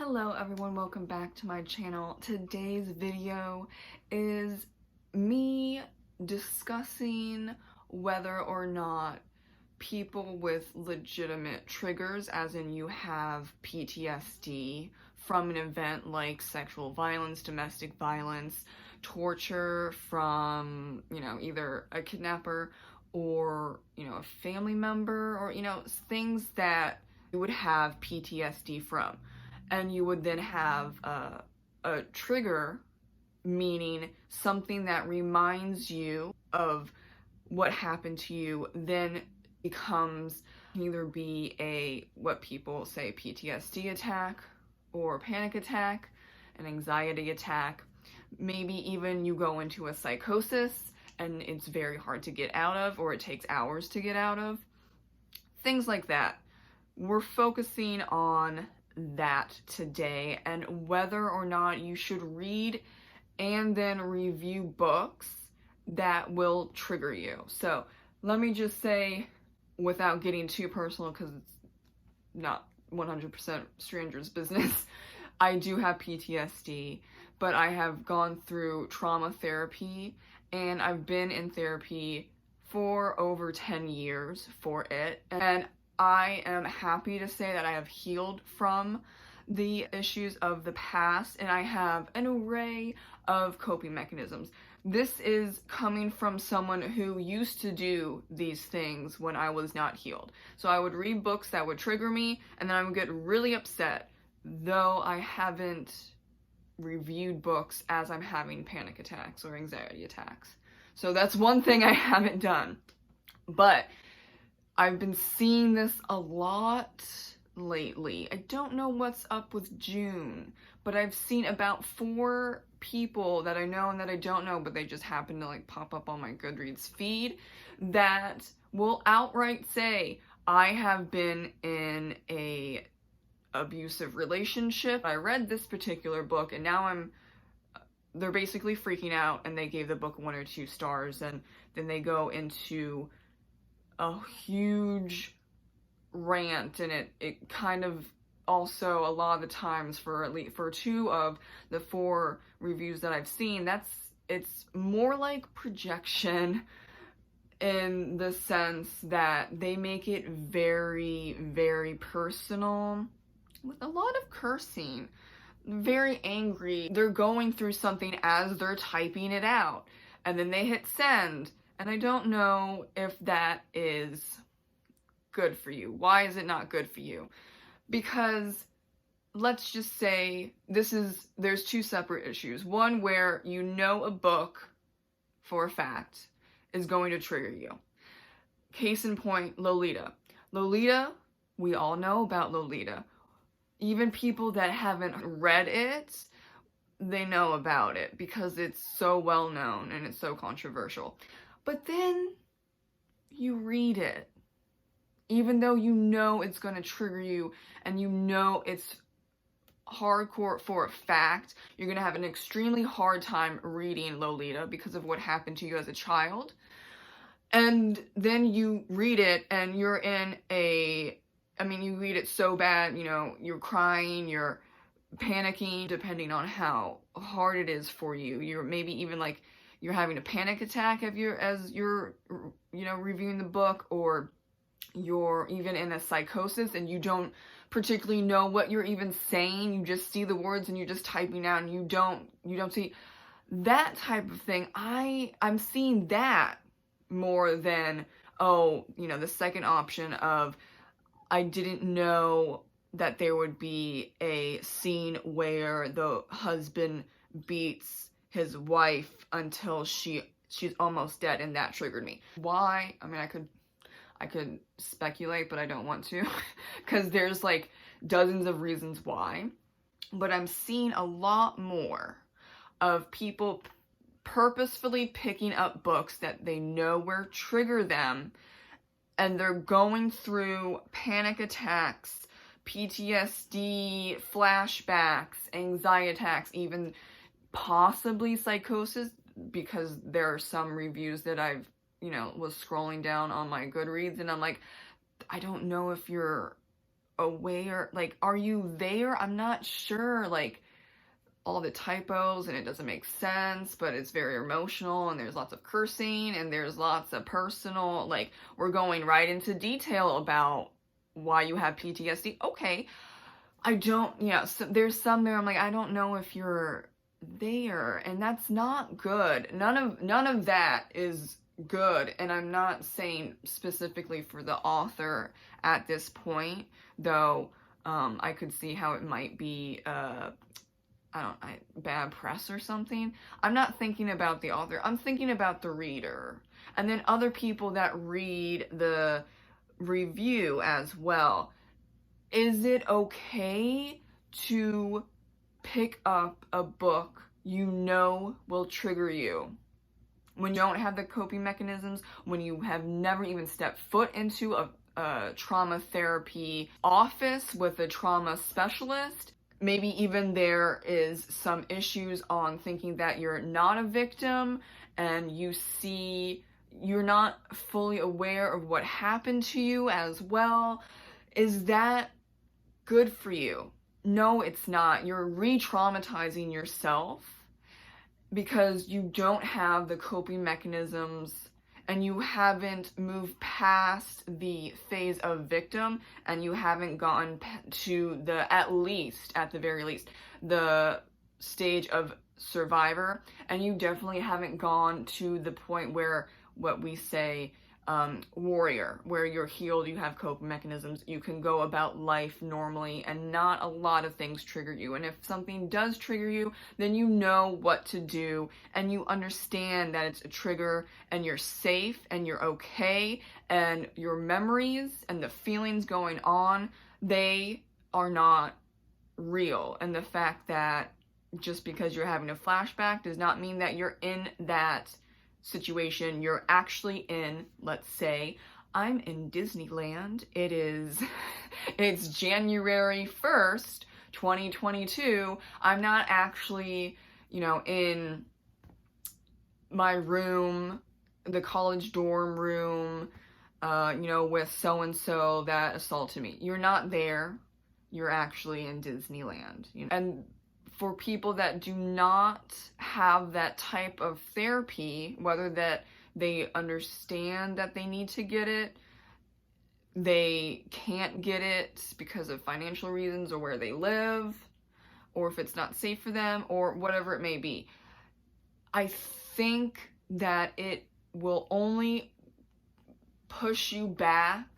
Hello everyone, welcome back to my channel. Today's video is me discussing whether or not people with legitimate triggers, as in you have PTSD from an event like sexual violence, domestic violence, torture from, either a kidnapper or, a family member, or, things that you would have PTSD from. And you would then have a trigger, meaning something that reminds you of what happened to you, then becomes either be what people say PTSD attack, or panic attack, an anxiety attack. Maybe even you go into a psychosis and it's very hard to get out of, or it takes hours to get out of. Things like that. We're focusing on that today, and whether or not you should read and then review books that will trigger you. So let me just say, without getting too personal, because it's not 100% stranger's business, I do have PTSD, but I have gone through trauma therapy, and I've been in therapy for over 10 years for it, and I am happy to say that I have healed from the issues of the past, and I have an array of coping mechanisms. This is coming from someone who used to do these things when I was not healed. So I would read books that would trigger me, and then I would get really upset, though I haven't reviewed books as I'm having panic attacks or anxiety attacks. So that's one thing I haven't done. But I've been seeing this a lot lately. I don't know what's up with June, but I've seen about 4 people that I know and that I don't know, but they just happen to pop up on my Goodreads feed, that will outright say, I have been in a abusive relationship. I read this particular book and now they're basically freaking out, and they gave the book 1 or 2 stars, and then they go into a huge rant, and it kind of also, a lot of the times, for 2 of the 4 reviews that I've seen, it's more like projection, in the sense that they make it very, very personal, with a lot of cursing, very angry. They're going through something as they're typing it out, and then they hit send. And I don't know if that is good for you. Why is it not good for you? Because let's just say there's 2 separate issues. One where you know a book for a fact is going to trigger you. Case in point, Lolita. Lolita, we all know about Lolita. Even people that haven't read it, they know about it because it's so well known and it's so controversial. But then you read it, even though you know it's going to trigger you, and you know it's hardcore for a fact. You're going to have an extremely hard time reading Lolita because of what happened to you as a child. And then you read it and you're you read it so bad, you're crying, you're panicking, depending on how hard it is for you. You're maybe even you're having a panic attack as you're reviewing the book, or you're even in a psychosis and you don't particularly know what you're even saying. You just see the words and you're just typing out, and you don't see that type of thing. I'm seeing that more than, the second option of, I didn't know that there would be a scene where the husband beats his wife until she's almost dead, and that triggered me. Why? I could speculate, but I don't want to, because there's dozens of reasons why. But I'm seeing a lot more of people purposefully picking up books that they know will trigger them, and they're going through panic attacks, PTSD, flashbacks, anxiety attacks, even possibly psychosis, because there are some reviews that I've, was scrolling down on my Goodreads, and I'm like, I don't know if you're aware, like, are you there? I'm not sure, like, all the typos and it doesn't make sense, but it's very emotional and there's lots of cursing and there's lots of personal, like, we're going right into detail about why you have PTSD. Okay, I don't, yeah, so there's some there I'm like, I don't know if you're there, and that's not good. None of that is good, and I'm not saying specifically for the author at this point, though I could see how it might be bad press or something. I'm not thinking about the author. I'm thinking about the reader. And then other people that read the review as well. Is it okay to pick up a book you know will trigger you when you don't have the coping mechanisms, when you have never even stepped foot into a trauma therapy office with a trauma specialist? Maybe even there is some issues on thinking that you're not a victim and you're not fully aware of what happened to you as well. Is that good for you? No, it's not. You're re-traumatizing yourself because you don't have the coping mechanisms and you haven't moved past the phase of victim, and you haven't gotten to at the very least, the stage of survivor, and you definitely haven't gone to the point where what we say warrior, where you're healed, you have coping mechanisms, you can go about life normally and not a lot of things trigger you. And if something does trigger you, then you know what to do and you understand that it's a trigger and you're safe and you're okay, and your memories and the feelings going on, they are not real. And the fact that just because you're having a flashback does not mean that you're in that situation you're actually in. Let's say I'm in Disneyland. It's January 1st, 2022. I'm not actually, in my room, the college dorm room, with so-and-so that assaulted me. You're not there. You're actually in Disneyland. And for people that do not have that type of therapy, whether that they understand that they need to get it, they can't get it because of financial reasons or where they live, or if it's not safe for them, or whatever it may be, I think that it will only push you back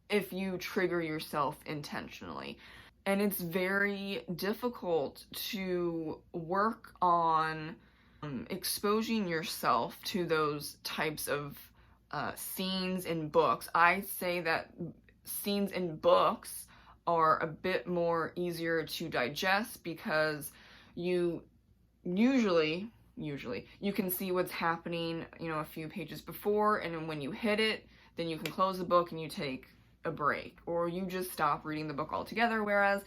if you trigger yourself intentionally. And it's very difficult to work on exposing yourself to those types of scenes in books. I say that scenes in books are a bit more easier to digest because you usually you can see what's happening, a few pages before, and then when you hit it, then you can close the book and you take a break, or you just stop reading the book altogether. Whereas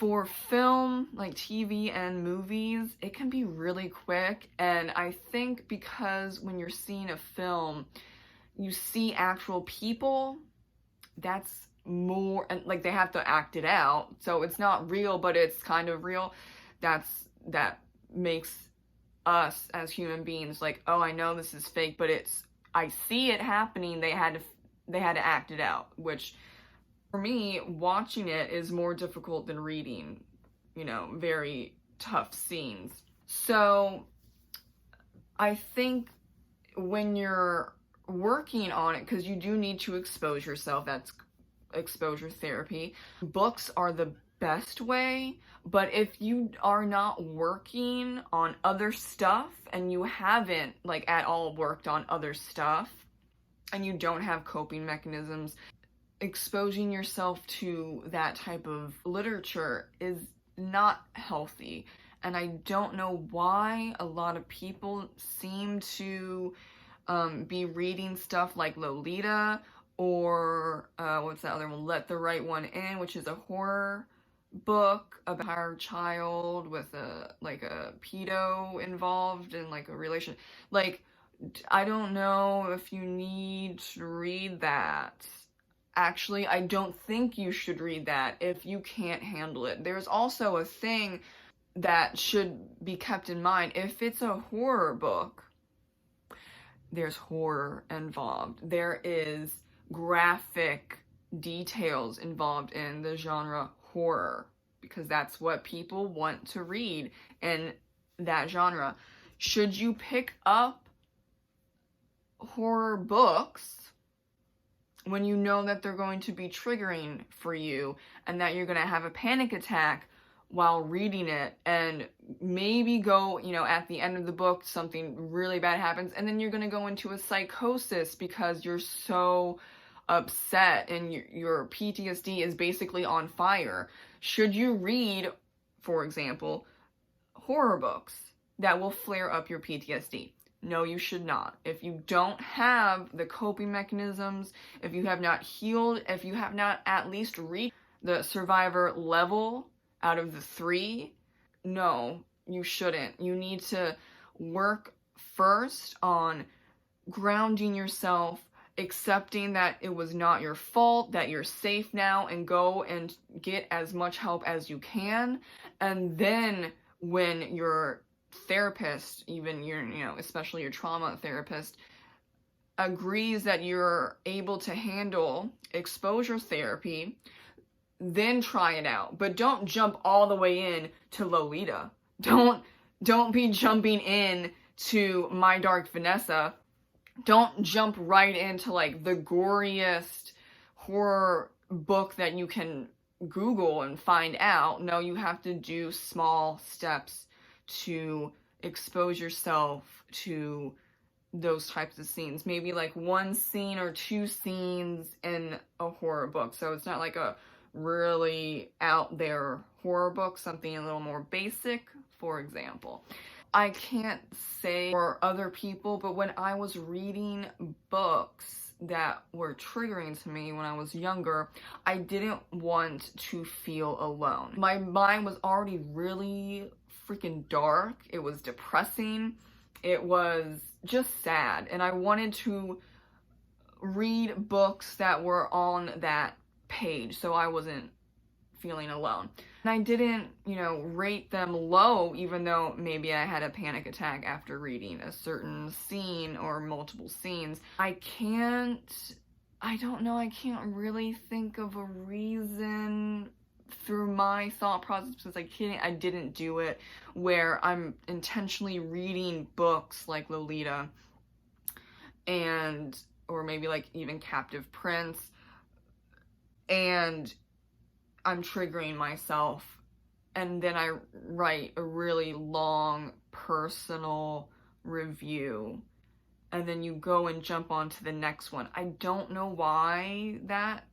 for film, like TV and movies, it can be really quick. And I think because when you're seeing a film, you see actual people, that's more, and like they have to act it out, so it's not real, but it's kind of real. That makes us as human beings like, oh, I know this is fake, but I see it happening. They had to act it out, which for me, watching it is more difficult than reading, very tough scenes. So I think when you're working on it, because you do need to expose yourself, that's exposure therapy, books are the best way. But if you are not working on other stuff and you haven't at all worked on other stuff, and you don't have coping mechanisms, exposing yourself to that type of literature is not healthy. And I don't know why a lot of people seem to be reading stuff like Lolita, or what's that other one, Let the Right One In, which is a horror book about a child with a pedo involved in a relation. I don't know if you need to read that. actually, I don't think you should read that if you can't handle it. There's also a thing that should be kept in mind. If it's a horror book, there's horror involved. There is graphic details involved in the genre horror, because that's what people want to read in that genre. Should you pick up horror books when you know that they're going to be triggering for you and that you're going to have a panic attack while reading it, and maybe go, at the end of the book, something really bad happens, and then you're going to go into a psychosis because you're so upset and your PTSD is basically on fire? Should you read, for example, horror books that will flare up your PTSD? No, you should not. If you don't have the coping mechanisms, if you have not healed, if you have not at least reached the survivor level out of the 3, no, you shouldn't. You need to work first on grounding yourself, accepting that it was not your fault, that you're safe now, and go and get as much help as you can. And then when your therapist, even your, especially your trauma therapist, agrees that you're able to handle exposure therapy, then try it out. But don't jump all the way in to Lolita. Don't be jumping in to My Dark Vanessa. Don't jump right into like the goriest horror book that you can Google and find out. No, you have to do small steps to expose yourself to those types of scenes. Maybe like 1 scene or 2 scenes in a horror book. So it's not like a really out there horror book, something a little more basic, for example. I can't say for other people, but when I was reading books that were triggering to me when I was younger, I didn't want to feel alone. My mind was already really freaking dark. It was depressing. It was just sad. And I wanted to read books that were on that page so I wasn't feeling alone. And I didn't, rate them low, even though maybe I had a panic attack after reading a certain scene or multiple scenes. I can't really think of a reason through my thought process, because I didn't do it, where I'm intentionally reading books like Lolita or maybe like even Captive Prince, and I'm triggering myself, and then I write a really long personal review, and then you go and jump on to the next one. I don't know why that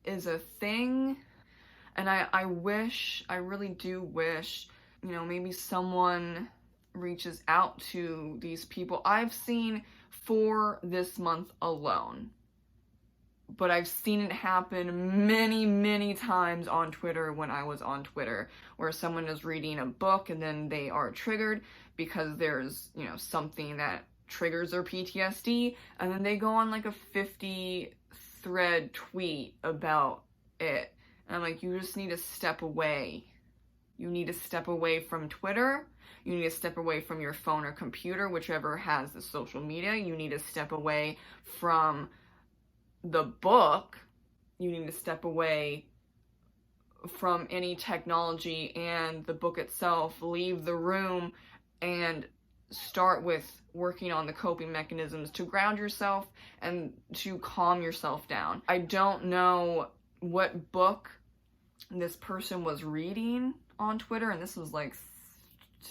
is a thing, and I really do wish, maybe someone reaches out to these people. I've seen 4 this month alone, but I've seen it happen many, many times on Twitter when I was on Twitter, where someone is reading a book and then they are triggered because there's, something that triggers their PTSD, and then they go on like a 50 thread tweet about it. And I'm like, you just need to step away. You need to step away from Twitter. You need to step away from your phone or computer, whichever has the social media. You need to step away from the book. You need to step away from any technology and the book itself. Leave the room and start with working on the coping mechanisms to ground yourself and to calm yourself down. I don't know what book this person was reading on Twitter, and this was like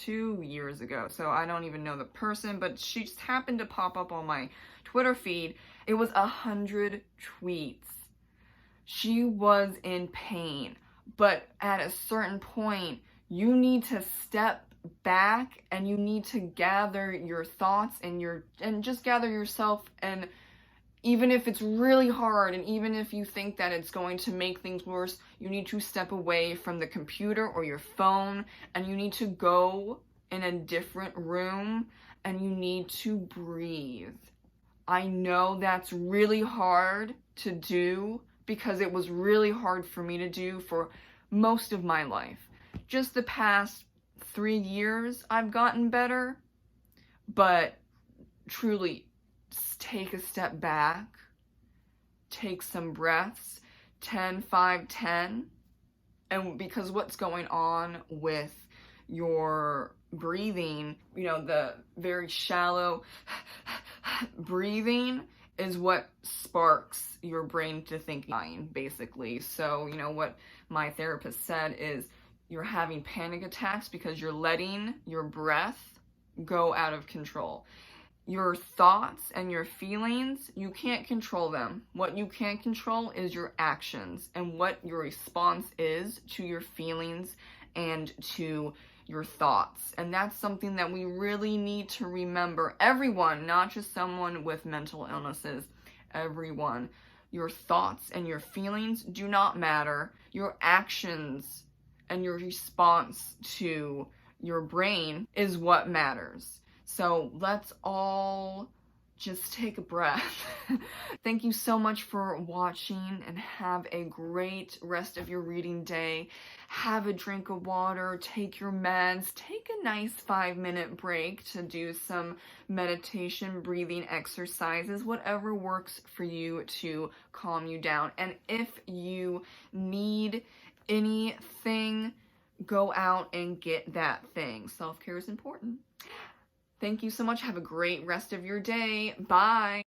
2 years ago, so I don't even know the person, but she just happened to pop up on my Twitter feed. It was 100 tweets. She was in pain, but at a certain point, you need to step back and you need to gather your thoughts and just gather yourself. And even if it's really hard, and even if you think that it's going to make things worse, you need to step away from the computer or your phone, and you need to go in a different room, and you need to breathe. I know that's really hard to do because it was really hard for me to do for most of my life. Just the past 3 years, I've gotten better, but truly, take a step back, take some breaths, 10, 5, 10, and because what's going on with your breathing, you know, the very shallow breathing is what sparks your brain to thinking, basically. So, you know, what my therapist said is you're having panic attacks because you're letting your breath go out of control. Your thoughts and your feelings, you can't control them. What you can control is your actions and what your response is to your feelings and to your thoughts. And that's something that we really need to remember. Everyone, not just someone with mental illnesses, everyone. Your thoughts and your feelings do not matter. Your actions and your response to your brain is what matters. So let's all just take a breath. Thank you so much for watching, and have a great rest of your reading day. Have a drink of water, take your meds, take a nice 5-minute break to do some meditation, breathing exercises, whatever works for you to calm you down. And if you need anything, go out and get that thing. Self-care is important. Thank you so much. Have a great rest of your day. Bye.